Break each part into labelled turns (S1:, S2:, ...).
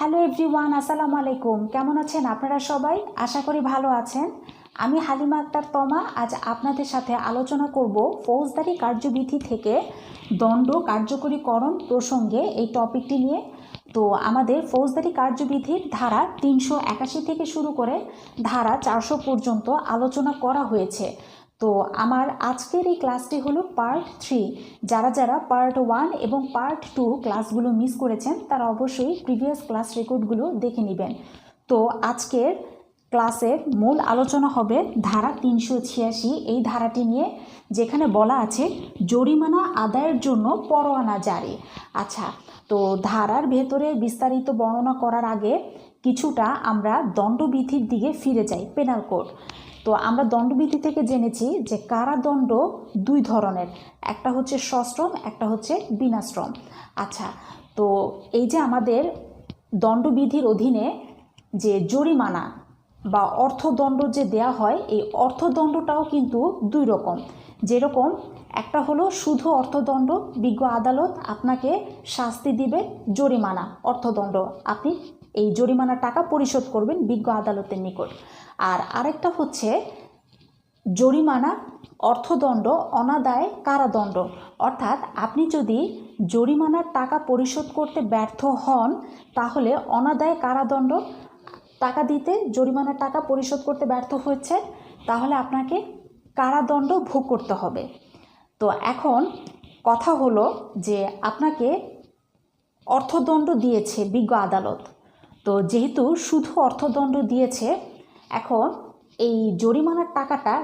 S1: Hello everyone, আসসালামু আলাইকুম। কেমন আছেন আপনারা সবাই? আশা করি ভালো আছেন। আমি হালিমা আক্তার তমা আজ আপনাদের সাথে আলোচনা করব ফৌজদারি কার্যবিধি থেকে দণ্ড কার্যকরীকরণ প্রসঙ্গে এই টপিকটি নিয়ে। তো আমাদের ফৌজদারি কার্যবিধির ধারা 381 থেকে শুরু করে ধারা 400 পর্যন্ত আলোচনা করা হয়েছে। তো আমার আজকের এই ক্লাসটি হলো পার্ট 3। যারা যারা পার্ট 1 এবং পার্ট 2 ক্লাসগুলো মিস করেছেন তারা অবশ্যই প্রিভিয়াস ক্লাস রেকর্ডগুলো দেখে নেবেন। তো আজকের ক্লাসের মূল আলোচনা হবে ধারা 386 এই ধারাটি নিয়ে, যেখানে বলা আছে জরিমানা আদায়ের জন্য পরোয়ানা জারি। আচ্ছা, তো ধারার ভেতরে বিস্তারিত বর্ণনা করার আগে কিছুটা আমরা দণ্ডবিধির দিকে ফিরে যাই, পেনাল কোড। তো আমরা দণ্ডবিধি থেকে জেনেছি যে কারাদণ্ড দুই ধরনের, একটা হচ্ছে সশ্রম, একটা হচ্ছে বিনাশ্রম। আচ্ছা, তো এই যে আমাদের দণ্ডবিধির অধীনে যে জরিমানা বা অর্থদণ্ড যে দেয়া হয়, এই অর্থদণ্ডটাও কিন্তু দুই রকম। যেরকম একটা হলো শুধু অর্থদণ্ড, বিজ্ঞ আদালত আপনাকে শাস্তি দিবে জরিমানা অর্থদণ্ড, আপনি এই জরিমানার টাকা পরিশোধ করবেন বিজ্ঞ আদালতের নিকট। আর আরেকটা হচ্ছে জরিমানা অর্থদণ্ড অনাদায় কারাদণ্ড, অর্থাৎ আপনি যদি জরিমানার টাকা পরিশোধ করতে ব্যর্থ হন তাহলে অনাদায় কারাদণ্ড, টাকা দিতে জরিমানার টাকা পরিশোধ করতে ব্যর্থ হচ্ছে তাহলে আপনাকে কারাদণ্ড ভোগ করতে হবে। তো এখন কথা হলো যে আপনাকে অর্থদণ্ড দিয়েছে বিজ্ঞ আদালত, তো যেহেতু শুধু অর্থদণ্ড দিয়েছে, এখন এই জরিমানার টাকাটা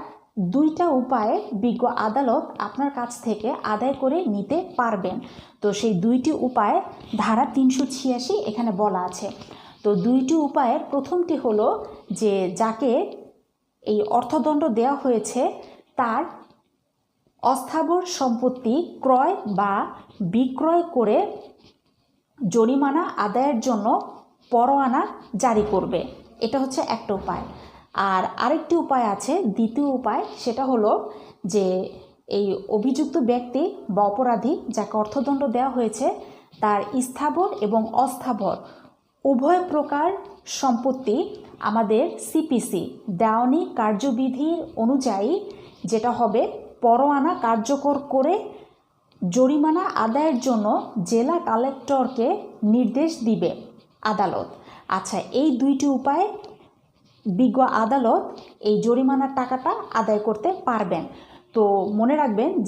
S1: দুইটা উপায়ে বিজ্ঞ আদালত আপনার কাছ থেকে আদায় করে নিতে পারবেন। তো সেই দুইটি উপায় ধারা 386 এখানে বলা আছে। তো দুইটি উপায়ের প্রথমটি হলো যে যাকে এই অর্থদণ্ড দেওয়া হয়েছে তার অস্থাবর সম্পত্তি ক্রয় বা বিক্রয় করে জরিমানা আদায়ের জন্য পরোয়ানা জারি করবে, এটা হচ্ছে একটা উপায়। আর আরেকটি উপায় আছে, দ্বিতীয় উপায়, সেটা হলো যে এই অভিযুক্ত ব্যক্তি বা অপরাধী যাকে অর্থদণ্ড দেওয়া হয়েছে তার স্থাবর এবং অস্থাবর উভয় প্রকার সম্পত্তি আমাদের সিপিসি দেওয়ানি কার্যবিধির অনুযায়ী যেটা হবে পরোয়ানা কার্যকর করে জরিমানা আদায়ের জন্য জেলা কালেক্টরকে নির্দেশ দিবে আদালত। আচ্ছা, এই দুইটি উপায়ে বিজ্ঞ আদালত এই জরিমানার টাকাটা আদায় করতে পারবেন। তো মনে রাখবেন